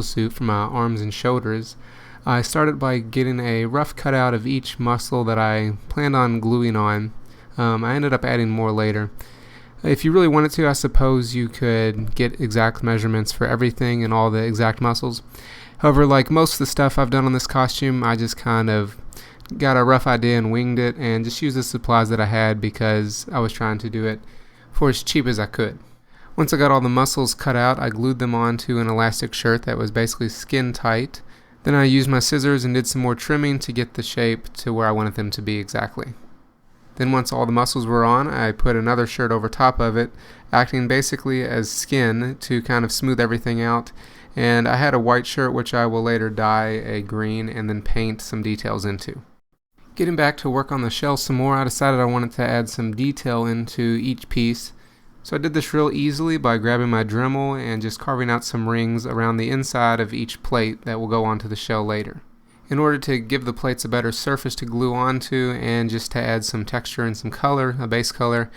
suit for my arms and shoulders, I started by getting a rough cutout of each muscle that I planned on gluing on. I ended up adding more later. If you really wanted to, I suppose you could get exact measurements for everything and all the exact muscles. However, like most of the stuff I've done on this costume, I just kind of got a rough idea and winged it and just used the supplies that I had because I was trying to do it for as cheap as I could. Once I got all the muscles cut out, I glued them onto an elastic shirt that was basically skin tight. Then I used my scissors and did some more trimming to get the shape to where I wanted them to be exactly. Then once all the muscles were on, I put another shirt over top of it, acting basically as skin to kind of smooth everything out. And I had a white shirt which I will later dye a green and then paint some details into. Getting back to work on the shell some more, I decided I wanted to add some detail into each piece. So I did this real easily by grabbing my Dremel and just carving out some rings around the inside of each plate that will go onto the shell later. In order to give the plates a better surface to glue onto and just to add some texture and some color, a base color,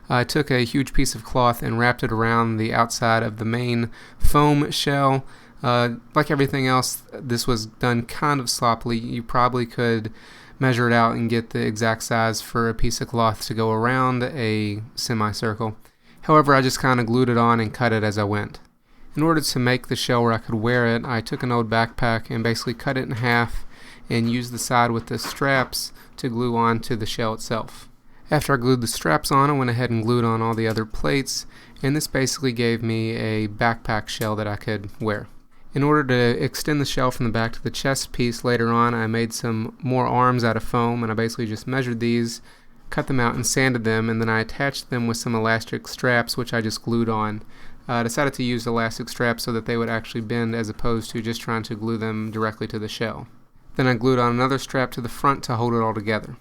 I took a huge piece of cloth and wrapped it around the outside of the main foam shell. Like everything else, this was done kind of sloppily. You probably could measure it out and get the exact size for a piece of cloth to go around a semicircle. However, I just kind of glued it on and cut it as I went. In order to make the shell where I could wear it, I took an old backpack and basically cut it in half and used the side with the straps to glue onto the shell itself. After I glued the straps on, I went ahead and glued on all the other plates, and this basically gave me a backpack shell that I could wear. In order to extend the shell from the back to the chest piece later on, I made some more arms out of foam, and I basically just measured these, cut them out and sanded them, and then I attached them with some elastic straps which I just glued on. I decided to use elastic straps so that they would actually bend as opposed to just trying to glue them directly to the shell. Then I glued on another strap to the front to hold it all together.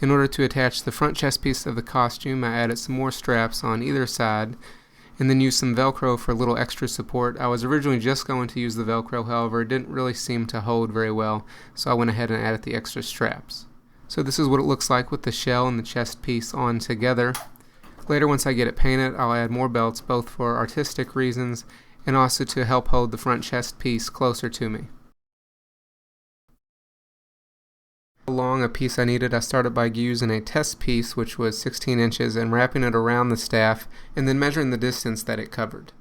In order to attach the front chest piece of the costume, I added some more straps on either side and then used some Velcro for a little extra support. I was originally just going to use the Velcro, however, it didn't really seem to hold very well, so I went ahead and added the extra straps. So this is what it looks like with the shell and the chest piece on together. Later, once I get it painted, I'll add more belts, both for artistic reasons and also to help hold the front chest piece closer to me. How long a piece I needed, I started by using a test piece which was 16 inches and wrapping it around the staff and then measuring the distance that it covered.